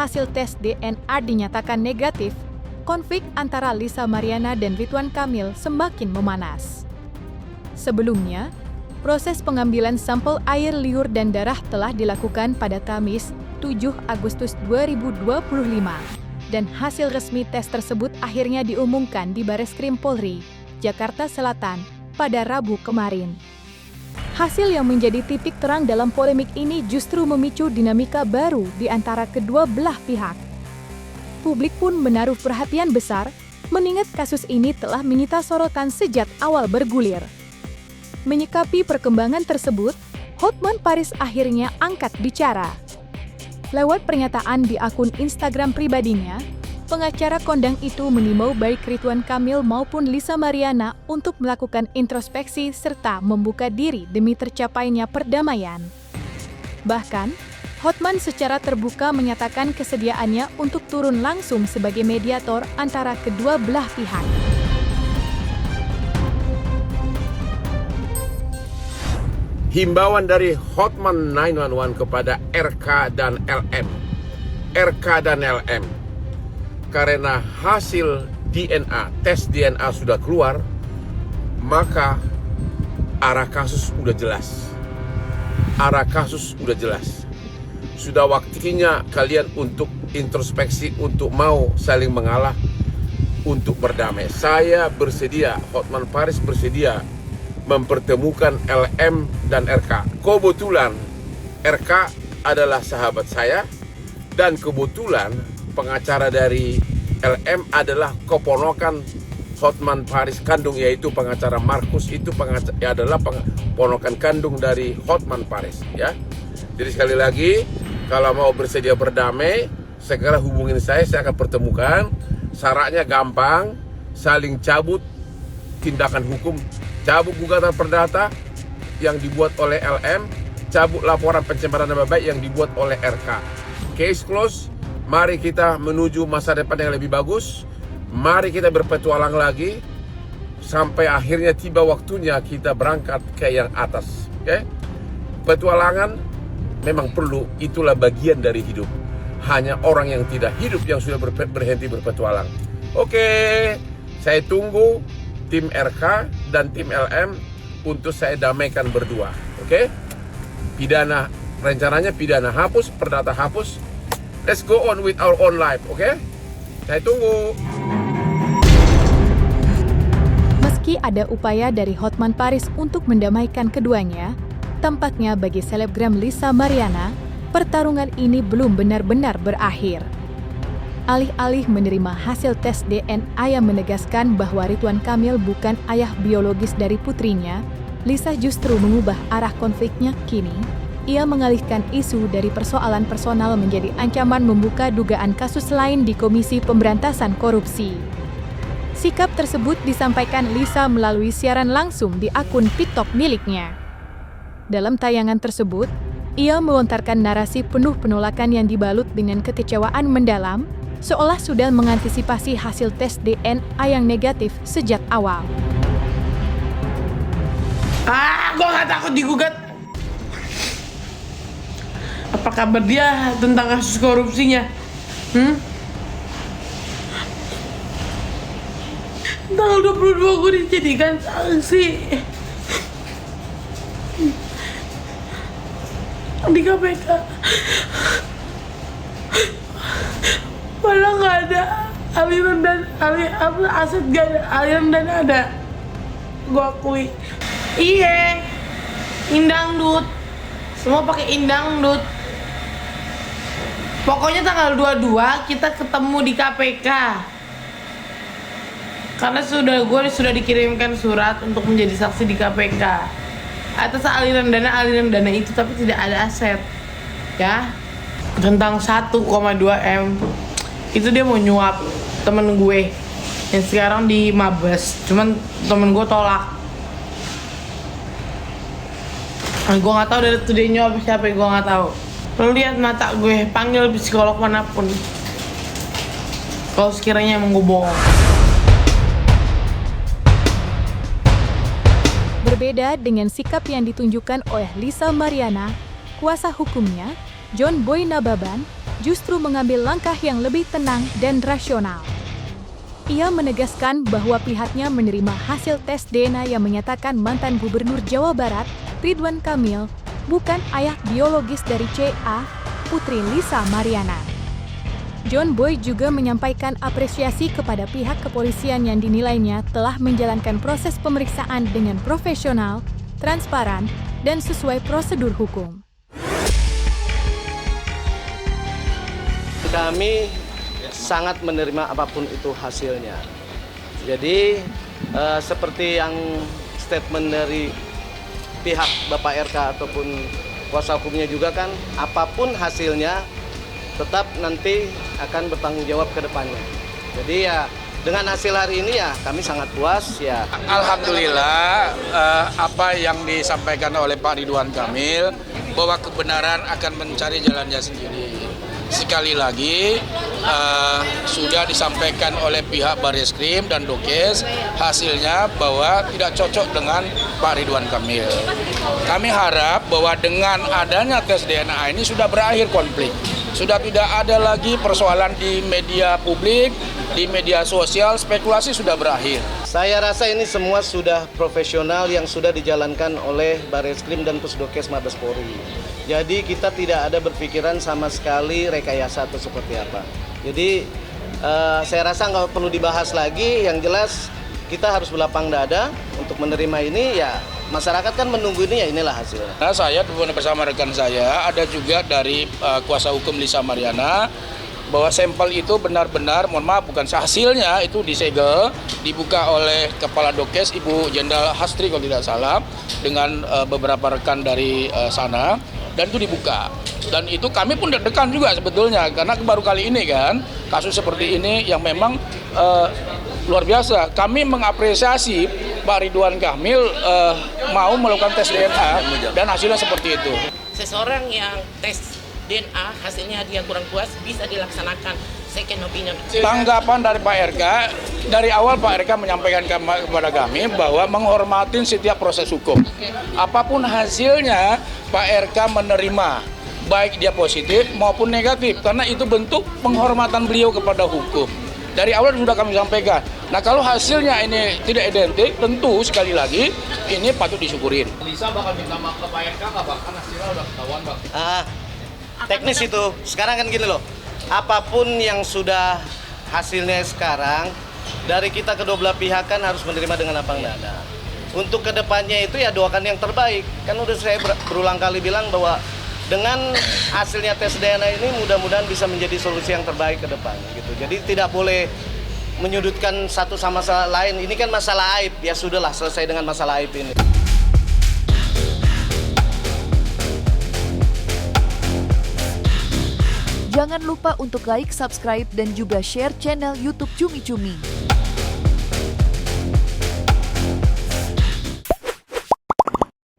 hasil tes DNA dinyatakan negatif, konflik antara Lisa Mariana dan Ridwan Kamil semakin memanas. Sebelumnya, proses pengambilan sampel air liur dan darah telah dilakukan pada Kamis, 7 Agustus 2025, dan hasil resmi tes tersebut akhirnya diumumkan di Bareskrim Polri, Jakarta Selatan, pada Rabu kemarin. Hasil yang menjadi titik terang dalam polemik ini justru memicu dinamika baru di antara kedua belah pihak. Publik pun menaruh perhatian besar, mengingat kasus ini telah menyita sorotan sejak awal bergulir. Menyikapi perkembangan tersebut, Hotman Paris akhirnya angkat bicara. Lewat pernyataan di akun Instagram pribadinya, pengacara kondang itu mengimbau baik Ridwan Kamil maupun Lisa Mariana untuk melakukan introspeksi serta membuka diri demi tercapainya perdamaian. Bahkan, Hotman secara terbuka menyatakan kesediaannya untuk turun langsung sebagai mediator antara kedua belah pihak. Himbauan dari Hotman 911 kepada RK dan LM. RK dan LM. Karena hasil DNA, tes DNA sudah keluar, maka arah kasus sudah jelas. Arah kasus sudah jelas. Sudah waktunya kalian untuk introspeksi, untuk mau saling mengalah, untuk berdamai. Saya bersedia, Hotman Paris bersedia mempertemukan LM dan RK. Kebetulan RK adalah sahabat saya, dan kebetulan pengacara dari LM adalah keponakan Hotman Paris kandung, yaitu pengacara Markus, itu adalah keponakan kandung dari Hotman Paris, ya. Jadi sekali lagi, kalau mau bersedia berdamai, segera hubungin saya akan pertemukan. Syaratnya gampang, saling cabut tindakan hukum, cabut gugatan perdata yang dibuat oleh LM, cabut laporan pencemaran nama baik yang dibuat oleh RK. Case close. Mari kita menuju masa depan yang lebih bagus. Mari kita berpetualang lagi sampai akhirnya tiba waktunya kita berangkat ke yang atas. Oke? Petualangan memang perlu, itulah bagian dari hidup. Hanya orang yang tidak hidup yang sudah berhenti berpetualang. Oke, saya tunggu tim RK dan tim LM untuk saya damaikan berdua. Oke? Pidana, rencananya pidana hapus, perdata hapus. Let's go on with our own life, oke? Saya tunggu. Meski ada upaya dari Hotman Paris untuk mendamaikan keduanya, tampaknya bagi selebgram Lisa Mariana, pertarungan ini belum benar-benar berakhir. Alih-alih menerima hasil tes DNA yang menegaskan bahwa Ridwan Kamil bukan ayah biologis dari putrinya, Lisa justru mengubah arah konfliknya. Kini, ia mengalihkan isu dari persoalan personal menjadi ancaman membuka dugaan kasus lain di Komisi Pemberantasan Korupsi. Sikap tersebut disampaikan Lisa melalui siaran langsung di akun TikTok miliknya. Dalam tayangan tersebut, ia melontarkan narasi penuh penolakan yang dibalut dengan kekecewaan mendalam, seolah sudah mengantisipasi hasil tes DNA yang negatif sejak awal. Gua gak takut digugat. Apa kabar dia tentang kasus korupsinya? Tanggal 22 gue dijadikan saksi di KPK. Padahal nggak ada aliran dan aset, gak ada aliran dan ada. Gue akui. Iya, indang dut. Semua pakai indang dut. Pokoknya tanggal 22 kita ketemu di KPK. Karena gue sudah dikirimkan surat untuk menjadi saksi di KPK atas aliran dana itu, tapi tidak ada aset. Ya. Tentang 1,2 M. Itu dia mau nyuap temen gue yang sekarang di Mabes. Cuman temen gue tolak. Gue nggak tahu dari tuh dia nyuap siapa, gue nggak tahu. Lo lihat mata gue, panggil psikolog manapun kalau sekiranya emang gue bohong. Berbeda dengan sikap yang ditunjukkan oleh Lisa Mariana, kuasa hukumnya, John Boy Nababan, justru mengambil langkah yang lebih tenang dan rasional. Ia menegaskan bahwa pihaknya menerima hasil tes DNA yang menyatakan mantan Gubernur Jawa Barat, Ridwan Kamil, bukan ayah biologis dari CA, putri Lisa Mariana. John Boy juga menyampaikan apresiasi kepada pihak kepolisian yang dinilainya telah menjalankan proses pemeriksaan dengan profesional, transparan, dan sesuai prosedur hukum. Kami sangat menerima apapun itu hasilnya. Jadi seperti yang statement dari pihak Bapak RK ataupun kuasa hukumnya juga kan, apapun hasilnya tetap nanti akan bertanggung jawab ke depannya. Jadi ya dengan hasil hari ini ya kami sangat puas ya. Alhamdulillah apa yang disampaikan oleh Pak Ridwan Kamil bahwa kebenaran akan mencari jalannya sendiri. Sekali lagi sudah disampaikan oleh pihak Barreskrim dan Dokes hasilnya bahwa tidak cocok dengan Pak Ridwan Kamil. Kami harap bahwa dengan adanya tes DNA ini sudah berakhir konflik. Sudah tidak ada lagi persoalan di media publik, di media sosial, spekulasi sudah berakhir. Saya rasa ini semua sudah profesional yang sudah dijalankan oleh Barreskrim dan Pusdokes Mabes Polri. Jadi kita tidak ada berpikiran sama sekali rekayasa atau seperti apa. Jadi saya rasa nggak perlu dibahas lagi, yang jelas kita harus berlapang dada untuk menerima ini ya. Masyarakat kan menunggu ini ya, inilah hasilnya. Nah, saya bersama rekan saya ada juga dari kuasa hukum Lisa Mariana bahwa sampel itu benar-benar, mohon maaf bukan hasilnya itu disegel, dibuka oleh Kepala Dokes Ibu Jenderal Hastri kalau tidak salah dengan beberapa rekan dari sana, dan itu dibuka. Dan itu kami pun deg-degan juga sebetulnya karena baru kali ini kan kasus seperti ini yang memang luar biasa. Kami mengapresiasi Pak Ridwan Kamil mau melakukan tes DNA dan hasilnya seperti itu. Seseorang yang tes DNA hasilnya dia kurang puas bisa dilaksanakan second opinion. Tanggapan dari Pak RK, dari awal Pak RK menyampaikan kepada kami bahwa menghormati setiap proses hukum. Apapun hasilnya Pak RK menerima, baik dia positif maupun negatif, karena itu bentuk penghormatan beliau kepada hukum. Dari awal sudah kami sampaikan. Nah kalau hasilnya ini tidak identik, tentu sekali lagi ini patut disyukurin. Lisa bakal minta maaf ke Pak RK nggak, Pak? Kan hasilnya udah ketahuan, Pak. Teknis itu. Sekarang kan gini loh, apapun yang sudah hasilnya sekarang, dari kita kedua belah pihak kan harus menerima dengan lapang dada. Untuk kedepannya itu ya doakan yang terbaik. Kan udah saya berulang kali bilang bahwa dengan hasilnya tes DNA ini mudah-mudahan bisa menjadi solusi yang terbaik ke depan gitu. Jadi tidak boleh menyudutkan satu sama lain. Ini kan masalah aib, ya sudahlah selesai dengan masalah aib ini. Jangan lupa untuk like, subscribe, dan juga share channel YouTube Cumi Cumi.